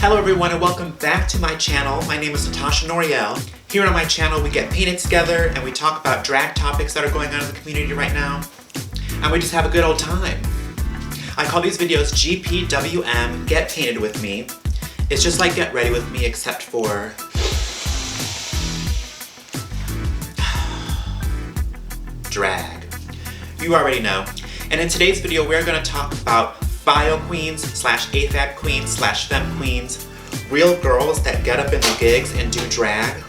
Hello everyone and welcome back to my channel. My name is Natasha Noriel. Here on my channel we get painted together and we talk about drag topics that are going on in the community right now. And we just have a good old time. I call these videos GPWM, Get Painted With Me. It's just like Get Ready With Me except for... drag. You already know. And in today's video we're going to talk about bio queens slash AFAB queens slash femme queens, real girls that get up in the gigs and do drag.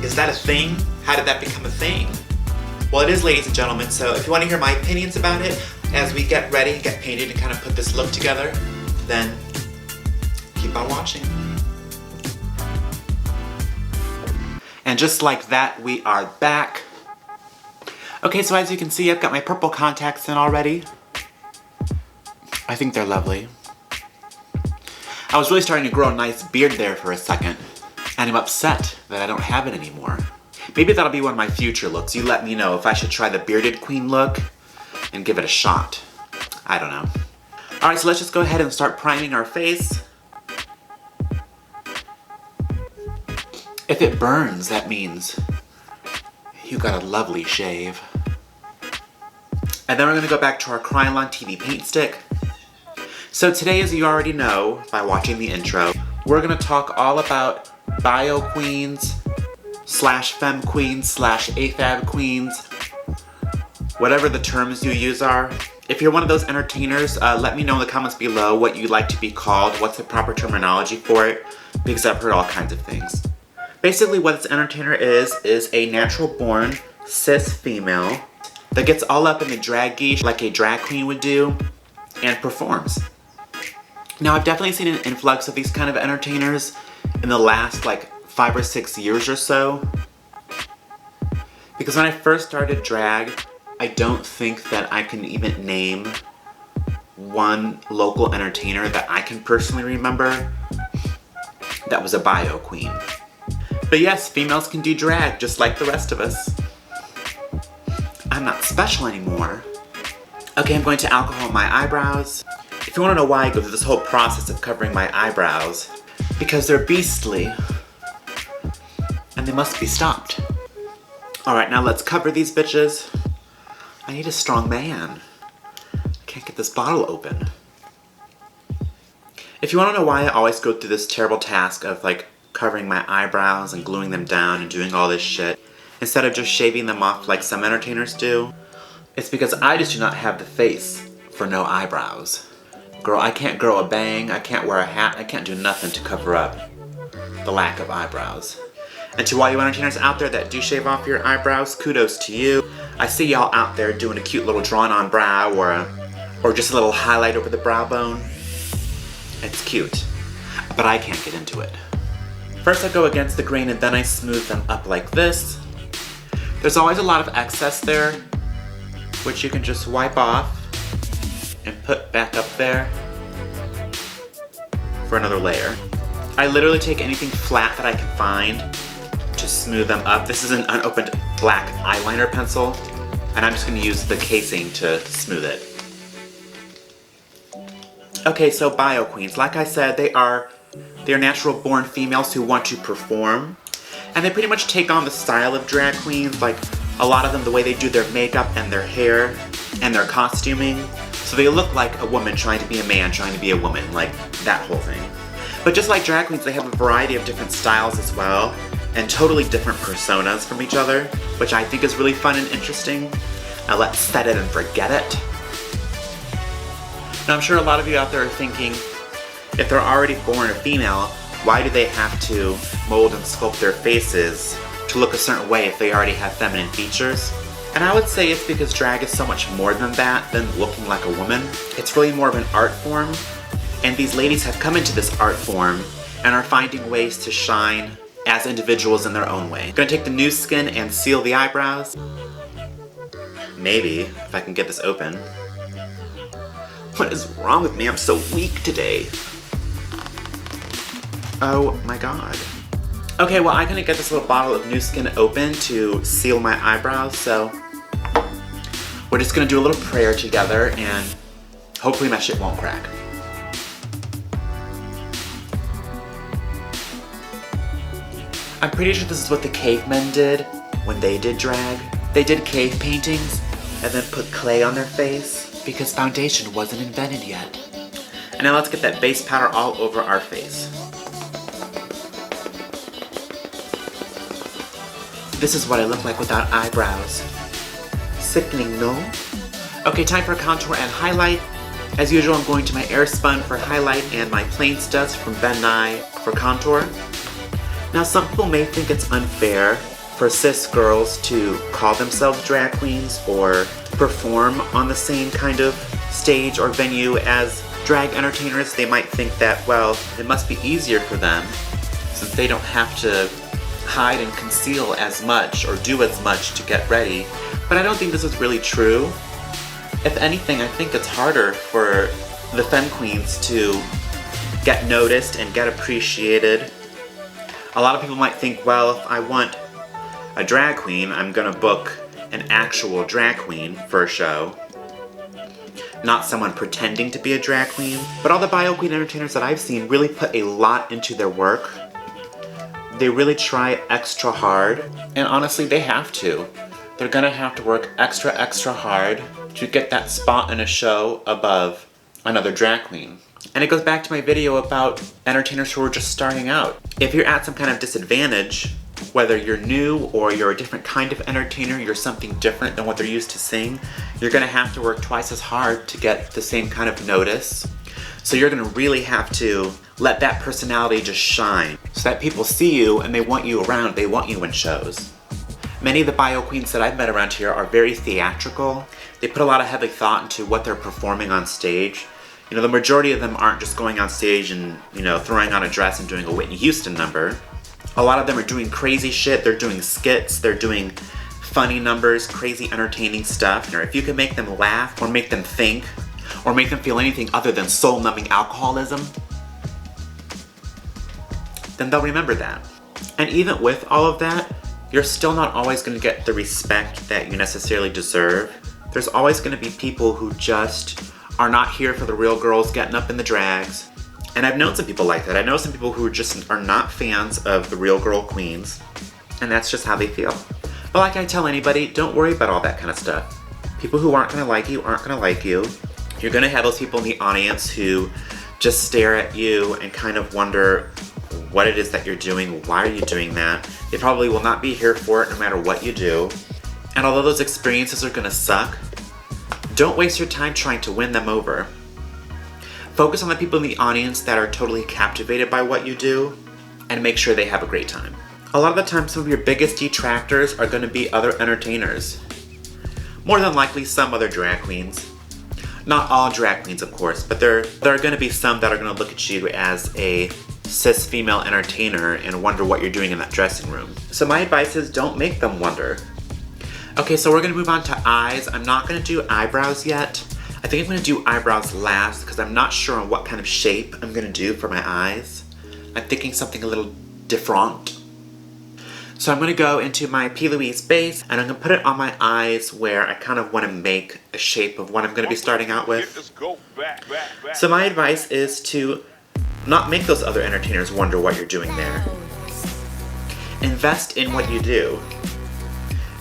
Is that a thing? How did that become a thing? Well, it is, ladies and gentlemen, so if you want to hear my opinions about it as we get ready, get painted, and kind of put this look together, then keep on watching. And just like that, we are back. Okay, so as you can see, I've got my purple contacts in already. I think they're lovely. I was really starting to grow a nice beard there for a second, and I'm upset that I don't have it anymore. Maybe that'll be one of my future looks. You let me know if I should try the bearded queen look and give it a shot. I don't know. Alright, so let's just go ahead and start priming our face. If it burns, that means you got a lovely shave. And then we're going to go back to our Krylon TV paint stick. So today, as you already know by watching the intro, we're going to talk all about bio queens slash femme queens slash AFAB queens, whatever the terms you use are. If you're one of those entertainers, let me know in the comments below what you'd like to be called, what's the proper terminology for it, because I've heard all kinds of things. Basically what this entertainer is a natural born cis female that gets all up in the drag geesh like a drag queen would do and performs. Now I've definitely seen an influx of these kind of entertainers in the last like 5 or 6 years or so. Because when I first started drag, I don't think that I can even name one local entertainer that I can personally remember that was a bio queen. But yes, females can do drag just like the rest of us. I'm not special anymore. Okay, I'm going to alcohol my eyebrows. If you want to know why I go through this whole process of covering my eyebrows, because they're beastly, and they must be stopped. Alright, now let's cover these bitches. I need a strong man. I can't get this bottle open. If you want to know why I always go through this terrible task of like covering my eyebrows and gluing them down and doing all this shit, instead of just shaving them off like some entertainers do, it's because I just do not have the face for no eyebrows. Girl, I can't grow a bang, I can't wear a hat, I can't do nothing to cover up the lack of eyebrows. And to all you entertainers out there that do shave off your eyebrows, kudos to you. I see y'all out there doing a cute little drawn-on brow or just a little highlight over the brow bone. It's cute, but I can't get into it. First I go against the grain and then I smooth them up like this. There's always a lot of excess there, which you can just wipe off and put back up there for another layer. I literally take anything flat that I can find to smooth them up. This is an unopened black eyeliner pencil, and I'm just going to use the casing to smooth it. Okay, so bio queens. Like I said, they're natural born females who want to perform, and they pretty much take on the style of drag queens, like a lot of them, the way they do their makeup and their hair and their costuming. So they look like a woman trying to be a man, trying to be a woman, like that whole thing. But just like drag queens, they have a variety of different styles as well, and totally different personas from each other, which I think is really fun and interesting. Now let's set it and forget it. Now I'm sure a lot of you out there are thinking, if they're already born a female, why do they have to mold and sculpt their faces to look a certain way if they already have feminine features? And I would say it's because drag is so much more than that, than looking like a woman. It's really more of an art form, and these ladies have come into this art form and are finding ways to shine as individuals in their own way. I'm gonna take the new skin and seal the eyebrows. Maybe, if I can get this open. What is wrong with me? I'm so weak today. Oh my god. Okay, well I'm gonna get this little bottle of new skin open to seal my eyebrows, so we're just gonna do a little prayer together and hopefully my shit won't crack. I'm pretty sure this is what the cavemen did when they did drag. They did cave paintings and then put clay on their face because foundation wasn't invented yet. And now let's get that base powder all over our face. This is what I look like without eyebrows. Sickening, no? Okay, time for contour and highlight. As usual, I'm going to my Airspun for highlight and my Plain Studs from Ben Nye for contour. Now, some people may think it's unfair for cis girls to call themselves drag queens or perform on the same kind of stage or venue as drag entertainers. They might think that, well, it must be easier for them since they don't have to hide and conceal as much or do as much to get ready. But I don't think this is really true. If anything, I think it's harder for the femme queens to get noticed and get appreciated. A lot of people might think, well, if I want a drag queen, I'm gonna book an actual drag queen for a show, not someone pretending to be a drag queen. But all the bio queen entertainers that I've seen really put a lot into their work. They really try extra hard, and honestly, they have to. They're gonna have to work extra hard to get that spot in a show above another drag queen. And it goes back to my video about entertainers who are just starting out. If you're at some kind of disadvantage, whether you're new or you're a different kind of entertainer, you're something different than what they're used to seeing, you're gonna have to work twice as hard to get the same kind of notice. So you're gonna really have to let that personality just shine so that people see you and they want you around, they want you in shows. Many of the bio queens that I've met around here are very theatrical. They put a lot of heavy thought into what they're performing on stage. You know, the majority of them aren't just going on stage and, you know, throwing on a dress and doing a Whitney Houston number. A lot of them are doing crazy shit. They're doing skits, they're doing funny numbers, crazy entertaining stuff. Or if you can make them laugh or make them think or make them feel anything other than soul-numbing alcoholism, then they'll remember that. And even with all of that, you're still not always going to get the respect that you necessarily deserve. There's always going to be people who just are not here for the real girls getting up in the drags. And I've known some people like that. I know some people who just are not fans of the real girl queens, and that's just how they feel. But like I tell anybody, don't worry about all that kind of stuff. People who aren't going to like you aren't going to like you. You're going to have those people in the audience who just stare at you and kind of wonder what it is that you're doing, why are you doing that? They probably will not be here for it no matter what you do. And although those experiences are gonna suck, don't waste your time trying to win them over. Focus on the people in the audience that are totally captivated by what you do and make sure they have a great time. A lot of the time, some of your biggest detractors are gonna be other entertainers. More than likely, some other drag queens. Not all drag queens, of course, but there are gonna be some that are gonna look at you as a cis female entertainer and wonder what you're doing in that dressing room. So my advice is don't make them wonder. Okay, so we're gonna move on to eyes. I'm not gonna do eyebrows yet. I think I'm gonna do eyebrows last because I'm not sure on what kind of shape I'm gonna do for my eyes. I'm thinking something a little different. So I'm gonna go into my P. Louise base and I'm gonna put it on my eyes where I kind of wanna make a shape of what I'm gonna be starting out with. So my advice is to not make those other entertainers wonder what you're doing there. Invest in what you do.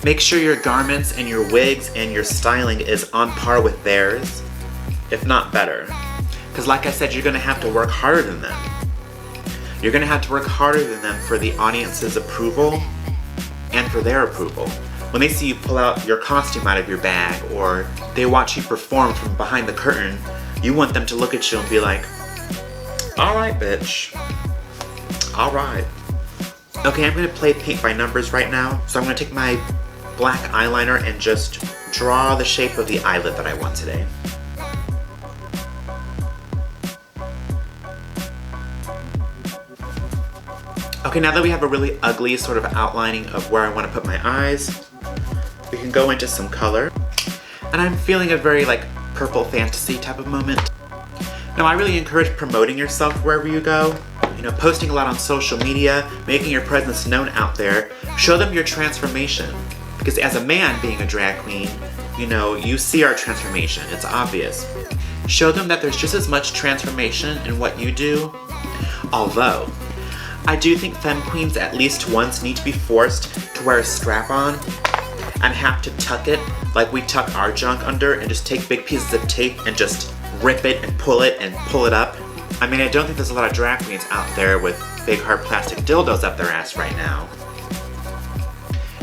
Make sure your garments and your wigs and your styling is on par with theirs, if not better. Because like I said, you're gonna have to work harder than them. You're gonna have to work harder than them for the audience's approval and for their approval. When they see you pull out your costume out of your bag or they watch you perform from behind the curtain, you want them to look at you and be like, all right, bitch. All right. Okay, I'm gonna play paint by numbers right now. So I'm gonna take my black eyeliner and just draw the shape of the eyelid that I want today. Okay, now that we have a really ugly sort of outlining of where I want to put my eyes, we can go into some color. And I'm feeling a very like purple fantasy type of moment. Now, I really encourage promoting yourself wherever you go. You know, posting a lot on social media, making your presence known out there. Show them your transformation. Because as a man being a drag queen, you know, you see our transformation. It's obvious. Show them that there's just as much transformation in what you do. Although, I do think femme queens at least once need to be forced to wear a strap-on and have to tuck it like we tuck our junk under and just take big pieces of tape and just rip it and pull it up. I mean, I don't think there's a lot of drag queens out there with big hard plastic dildos up their ass right now.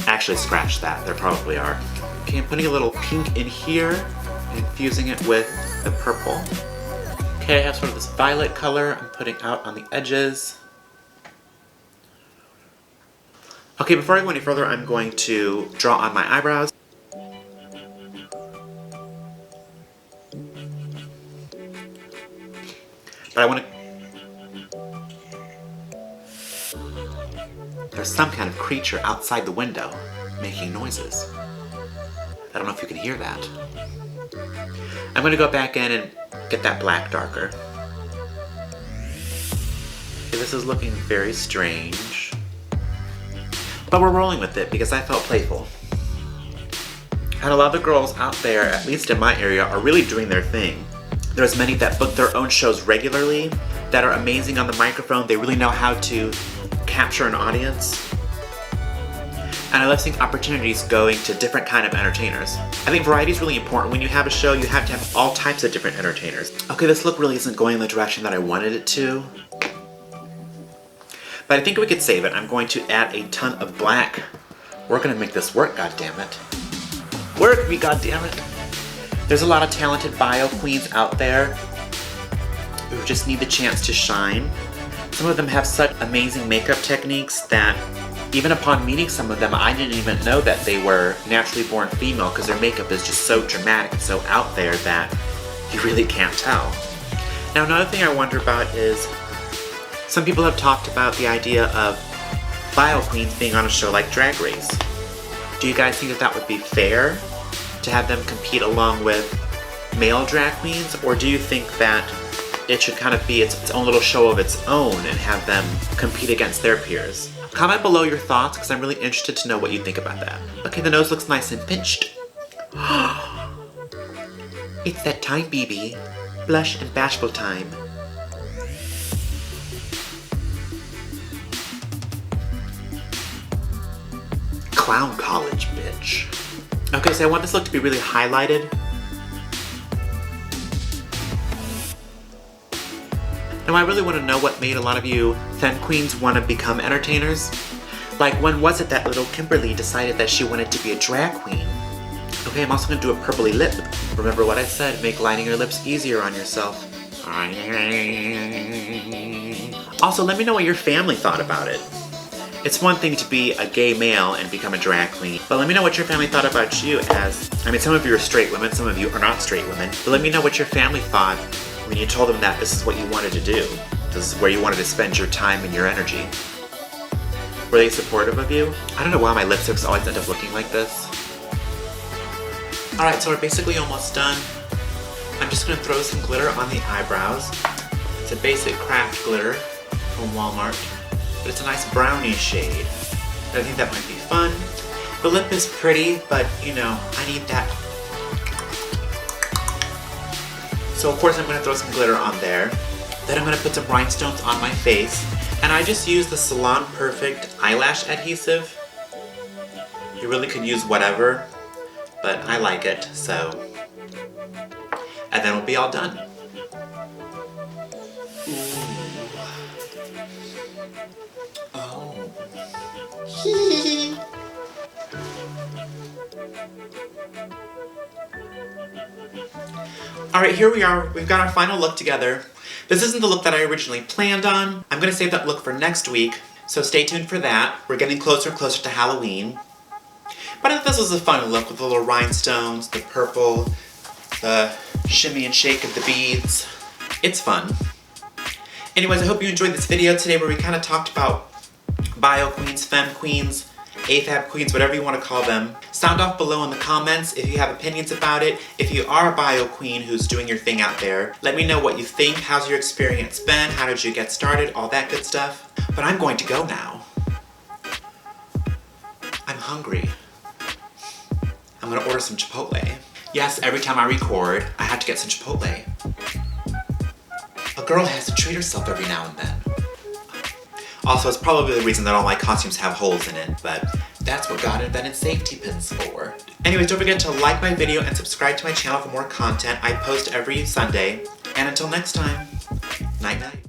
Actually, scratch that, there probably are. Okay, I'm putting a little pink in here and infusing it with the purple. Okay, I have sort of this violet color I'm putting out on the edges. Okay, before I go any further, I'm going to draw on my eyebrows. But I want to... There's some kind of creature outside the window making noises. I don't know if you can hear that. I'm going to go back in and get that black darker. Okay, this is looking very strange. But we're rolling with it because I felt playful. And a lot of the girls out there, at least in my area, are really doing their thing. There's many that book their own shows regularly, that are amazing on the microphone. They really know how to capture an audience. And I love seeing opportunities going to different kind of entertainers. I think variety is really important. When you have a show, you have to have all types of different entertainers. Okay, this look really isn't going in the direction that I wanted it to. But I think we could save it. I'm going to add a ton of black. We're gonna make this work, goddammit. Work me, goddammit. There's a lot of talented bio queens out there who just need the chance to shine. Some of them have such amazing makeup techniques that even upon meeting some of them, I didn't even know that they were naturally born female because their makeup is just so dramatic and so out there that you really can't tell. Now, another thing I wonder about is some people have talked about the idea of bio queens being on a show like Drag Race. Do you guys think that that would be fair to have them compete along with male drag queens, or do you think that it should kind of be its own little show of its own and have them compete against their peers? Comment below your thoughts because I'm really interested to know what you think about that. Okay, the nose looks nice and pinched. It's that time, BB. Blush and bashful time. Clown college, bitch. Okay, so I want this look to be really highlighted. Now I really want to know what made a lot of you femme queens want to become entertainers. Like, when was it that little Kimberly decided that she wanted to be a drag queen? Okay, I'm also going to do a purpley lip. Remember what I said, make lining your lips easier on yourself. Also, let me know what your family thought about it. It's one thing to be a gay male and become a drag queen, but let me know what your family thought about you as, I mean, some of you are straight women, some of you are not straight women, but let me know what your family thought when you told them that this is what you wanted to do. This is where you wanted to spend your time and your energy. Were they supportive of you? I don't know why my lipsticks always end up looking like this. Alright, so we're basically almost done. I'm just going to throw some glitter on the eyebrows. It's a basic craft glitter from Walmart, but it's a nice brownie shade. I think that might be fun. The lip is pretty, but you know, I need that. So of course I'm going to throw some glitter on there. Then I'm going to put some rhinestones on my face. And I just use the Salon Perfect eyelash adhesive. You really could use whatever, but I like it, so. And then we'll be all done. Ooh. Oh. Alright, here we are. We've got our final look together. This isn't the look that I originally planned on. I'm going to save that look for next week, so stay tuned for that. We're getting closer and closer to Halloween. But I thought this was a fun look with the little rhinestones, the purple, the shimmy and shake of the beads. It's fun. Anyways, I hope you enjoyed this video today where we kind of talked about bio queens, femme queens, AFAB queens, whatever you want to call them. Sound off below in the comments if you have opinions about it. If you are a bio queen who's doing your thing out there, let me know what you think. How's your experience been? How did you get started? All that good stuff. But I'm going to go now. I'm hungry. I'm gonna order some Chipotle. Yes, every time I record, I have to get some Chipotle. A girl has to treat herself every now and then. Also, it's probably the reason that all my costumes have holes in it, but that's what God invented safety pins for. Anyways, don't forget to like my video and subscribe to my channel for more content. I post every Sunday. And until next time, night night.